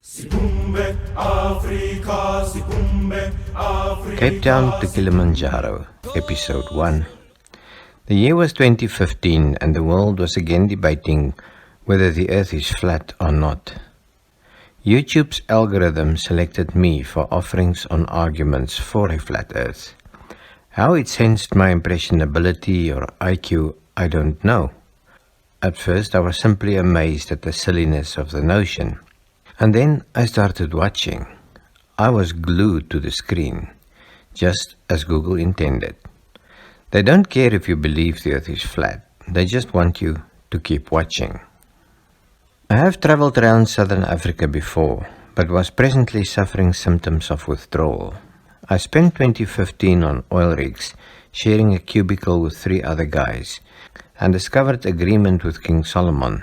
Cape Town to Kilimanjaro, Episode 1. The year was 2015 and the world was again debating whether the earth is flat or not. YouTube's algorithm selected me for offerings on arguments for a flat earth. How it sensed my impressionability or IQ, I don't know. At first I was simply amazed at the silliness of the notion. And then I started watching. I was glued to the screen, just as Google intended. They don't care if you believe the earth is flat. They just want you to keep watching. I have traveled around southern Africa before, but was presently suffering symptoms of withdrawal. I spent 2015 on oil rigs, sharing a cubicle with 3 other guys, and discovered agreement with King Solomon.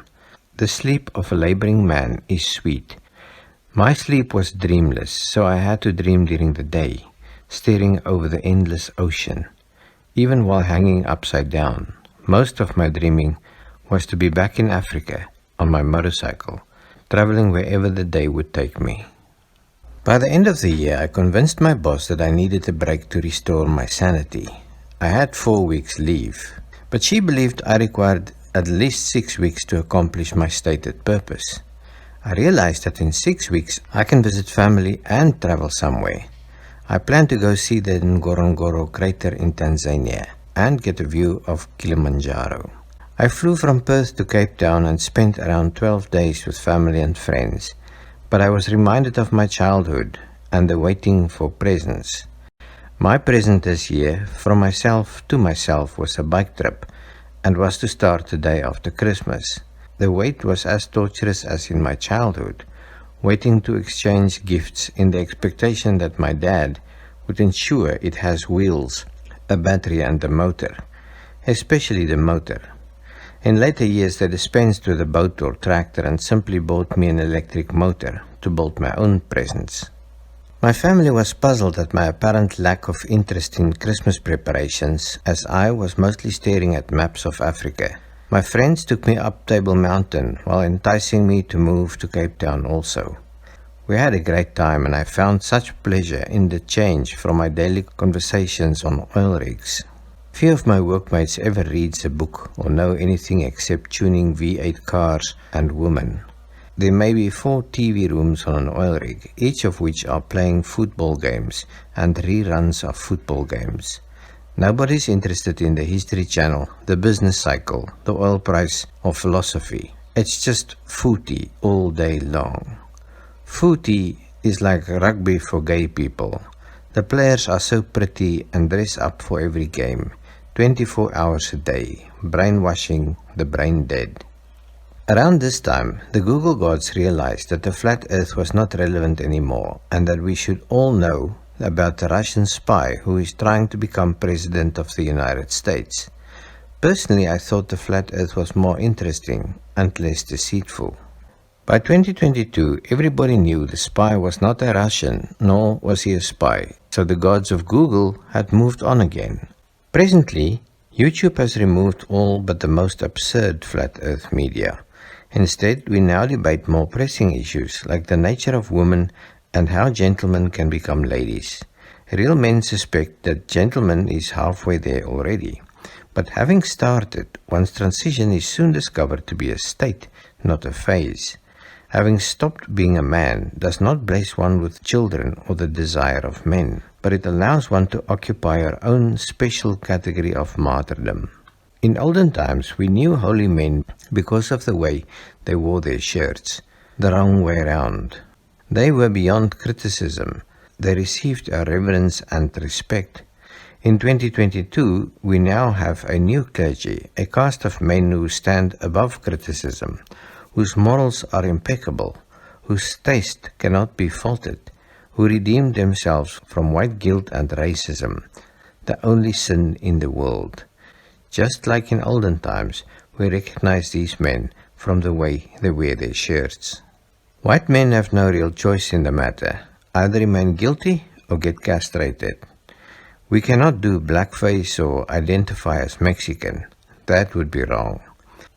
The sleep of a laboring man is sweet. My sleep was dreamless, so I had to dream during the day, staring over the endless ocean, even while hanging upside down. Most of my dreaming was to be back in Africa on my motorcycle, traveling wherever the day would take me. By the end of the year, I convinced my boss that I needed a break to restore my sanity. I had 4 weeks leave, but she believed I required at least 6 weeks to accomplish my stated purpose. I realized that in 6 weeks I can visit family and travel somewhere. I plan to go see the Ngorongoro crater in Tanzania and get a view of Kilimanjaro. I flew from Perth to Cape Town and spent around 12 days with family and friends, but I was reminded of my childhood and the waiting for presents. My present this year, from myself to myself, was a bike trip and was to start the day after Christmas. The wait was as torturous as in my childhood, waiting to exchange gifts in the expectation that my dad would ensure it has wheels, a battery and a motor, especially the motor. In later years they dispensed with a boat or tractor and simply bought me an electric motor to build my own presents. My family was puzzled at my apparent lack of interest in Christmas preparations, as I was mostly staring at maps of Africa. My friends took me up Table Mountain while enticing me to move to Cape Town also. We had a great time and I found such pleasure in the change from my daily conversations on oil rigs. Few of my workmates ever reads a book or know anything except tuning V8 cars and women. There may be 4 TV rooms on an oil rig, each of which are playing football games and reruns of football games. Nobody's interested in the History Channel, the business cycle, the oil price, or philosophy. It's just footy all day long. Footy is like rugby for gay people. The players are so pretty and dress up for every game, 24 hours a day, brainwashing the brain dead. Around this time, the Google gods realized that the flat earth was not relevant anymore and that we should all know about the Russian spy who is trying to become president of the United States. Personally, I thought the flat earth was more interesting and less deceitful. By 2022, everybody knew the spy was not a Russian, nor was he a spy, so the gods of Google had moved on again. Presently, YouTube has removed all but the most absurd flat earth media. Instead, we now debate more pressing issues like the nature of women and how gentlemen can become ladies. Real men suspect that gentleman is halfway there already. But having started, one's transition is soon discovered to be a state, not a phase. Having stopped being a man does not bless one with children or the desire of men, but it allows one to occupy our own special category of martyrdom. In olden times, we knew holy men because of the way they wore their shirts, the wrong way around. They were beyond criticism. They received our reverence and respect. In 2022, we now have a new clergy, a caste of men who stand above criticism, whose morals are impeccable, whose taste cannot be faulted, who redeemed themselves from white guilt and racism, the only sin in the world. Just like in olden times, we recognize these men from the way they wear their shirts. White men have no real choice in the matter. Either remain guilty or get castrated. We cannot do blackface or identify as Mexican. That would be wrong.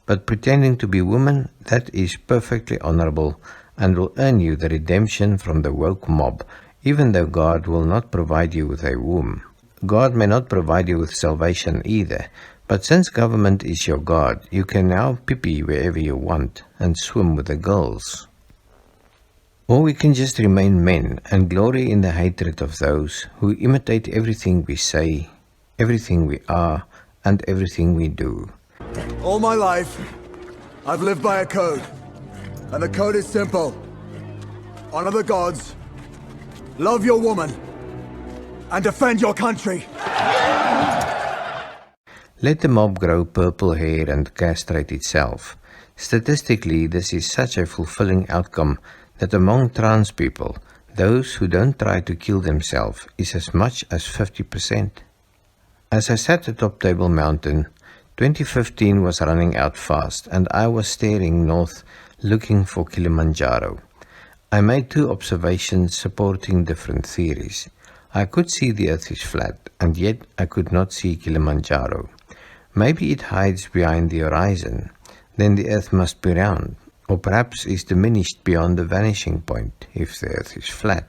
But pretending to be women, that is perfectly honorable and will earn you the redemption from the woke mob, even though God will not provide you with a womb. God may not provide you with salvation either, but since government is your God, you can now pee wherever you want and swim with the girls. Or we can just remain men and glory in the hatred of those who imitate everything we say, everything we are, and everything we do. All my life, I've lived by a code. And the code is simple. Honor the gods, love your woman, and defend your country. Let the mob grow purple hair and castrate itself. Statistically, this is such a fulfilling outcome that among trans people, those who don't try to kill themselves is as much as 50%. As I sat atop Table Mountain, 2015 was running out fast and I was staring north looking for Kilimanjaro. I made two observations supporting different theories. I could see the earth is flat and yet I could not see Kilimanjaro. Maybe it hides behind the horizon, then the earth must be round, or perhaps is diminished beyond the vanishing point if the earth is flat.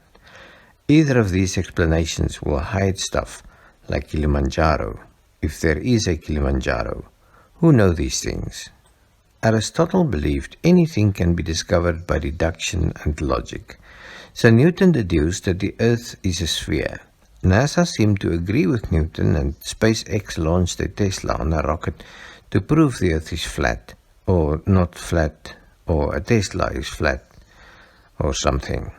Either of these explanations will hide stuff like Kilimanjaro, if there is a Kilimanjaro. Who know these things? Aristotle believed anything can be discovered by deduction and logic. So Newton deduced that the earth is a sphere. NASA seemed to agree with Newton, and SpaceX launched a Tesla on a rocket to prove the earth is flat, or not flat, or a Tesla is flat, or something.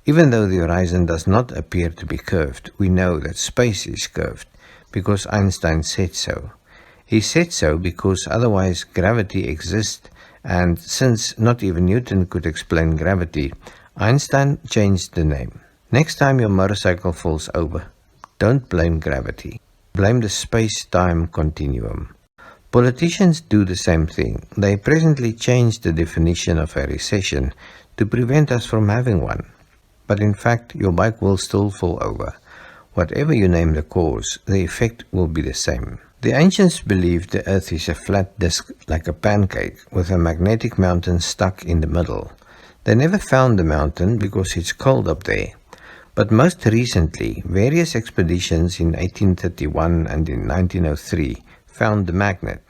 Even though the horizon does not appear to be curved, we know that space is curved, because Einstein said so. He said so because otherwise gravity exists, and since not even Newton could explain gravity, Einstein changed the name. Next time your motorcycle falls over, don't blame gravity. Blame the space-time continuum. Politicians do the same thing. They presently change the definition of a recession to prevent us from having one. But in fact, your bike will still fall over. Whatever you name the cause, the effect will be the same. The ancients believed the earth is a flat disk like a pancake with a magnetic mountain stuck in the middle. They never found the mountain because it's cold up there. But most recently, various expeditions in 1831 and in 1903 found the magnet,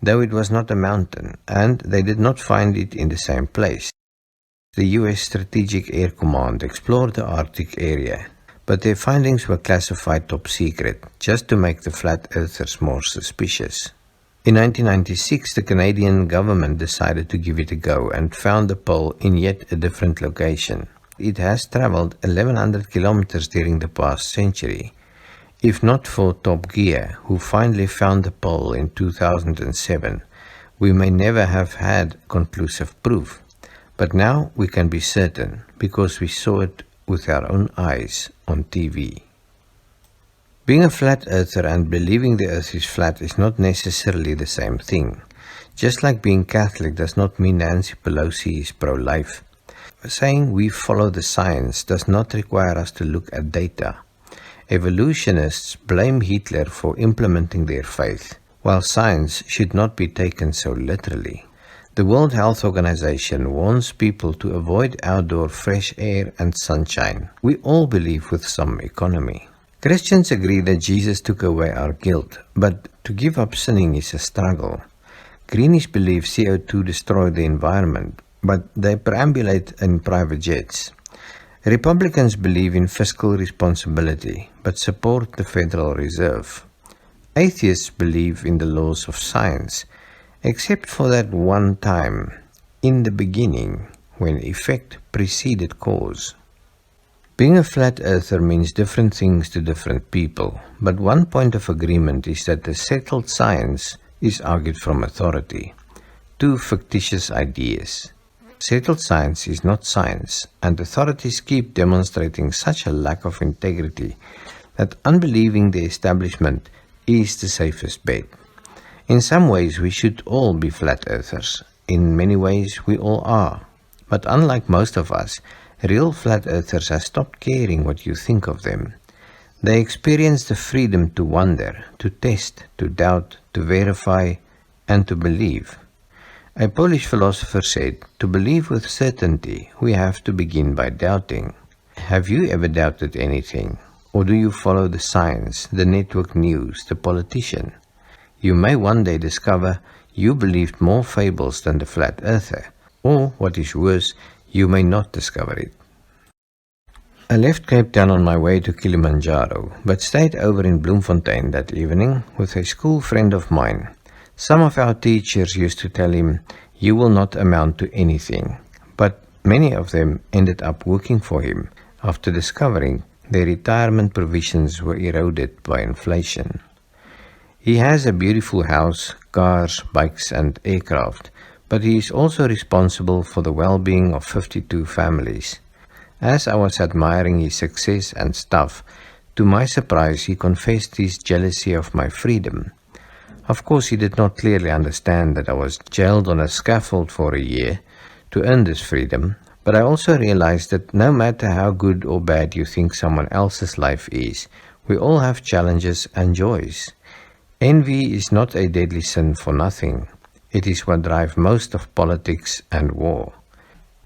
though it was not a mountain, and they did not find it in the same place. The US Strategic Air Command explored the Arctic area, but their findings were classified top secret, just to make the flat earthers more suspicious. In 1996, the Canadian government decided to give it a go and found the pole in yet a different location. It has traveled 1100 kilometers during the past century. If not for Top Gear, who finally found the pole in 2007, we may never have had conclusive proof. But now we can be certain, because we saw it with our own eyes on TV. Being a flat earther and believing the earth is flat is not necessarily the same thing. Just like being Catholic does not mean Nancy Pelosi is pro-life. Saying we follow the science does not require us to look at data. Evolutionists blame Hitler for implementing their faith, while science should not be taken so literally. The World Health Organization warns people to avoid outdoor fresh air and sunshine. We all believe with some economy. Christians agree that Jesus took away our guilt, but to give up sinning is a struggle. Greenies believe CO2 destroyed the environment, but they perambulate in private jets. Republicans believe in fiscal responsibility, but support the Federal Reserve. Atheists believe in the laws of science, except for that one time, in the beginning, when effect preceded cause. Being a flat earther means different things to different people, but one point of agreement is that the settled science is argued from authority. Two fictitious ideas. Settled science is not science, and authorities keep demonstrating such a lack of integrity that unbelieving the establishment is the safest bet. In some ways, we should all be flat earthers. In many ways, we all are. But unlike most of us, real flat earthers have stopped caring what you think of them. They experience the freedom to wonder, to test, to doubt, to verify, and to believe. A Polish philosopher said, "To believe with certainty, we have to begin by doubting." Have you ever doubted anything? Or do you follow the science, the network news, the politician? You may one day discover you believed more fables than the flat earther. Or, what is worse, you may not discover it. I left Cape Town on my way to Kilimanjaro, but stayed over in Bloemfontein that evening with a school friend of mine. Some of our teachers used to tell him, "You will not amount to anything," but many of them ended up working for him after discovering their retirement provisions were eroded by inflation. He has a beautiful house, cars, bikes and aircraft, but he is also responsible for the well-being of 52 families. As I was admiring his success and stuff, to my surprise he confessed his jealousy of my freedom. Of course, he did not clearly understand that I was jailed on a scaffold for a year to earn this freedom, but I also realized that no matter how good or bad you think someone else's life is, we all have challenges and joys. Envy is not a deadly sin for nothing. It is what drives most of politics and war.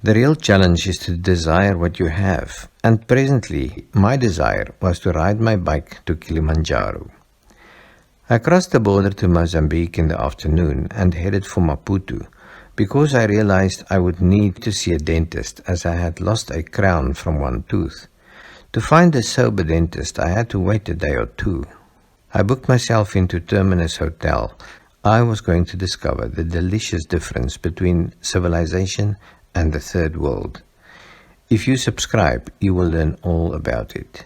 The real challenge is to desire what you have, and presently my desire was to ride my bike to Kilimanjaro. I crossed the border to Mozambique in the afternoon and headed for Maputo because I realized I would need to see a dentist as I had lost a crown from one tooth. To find a sober dentist, I had to wait a day or two. I booked myself into Terminus Hotel. I was going to discover the delicious difference between civilization and the third world. If you subscribe, you will learn all about it.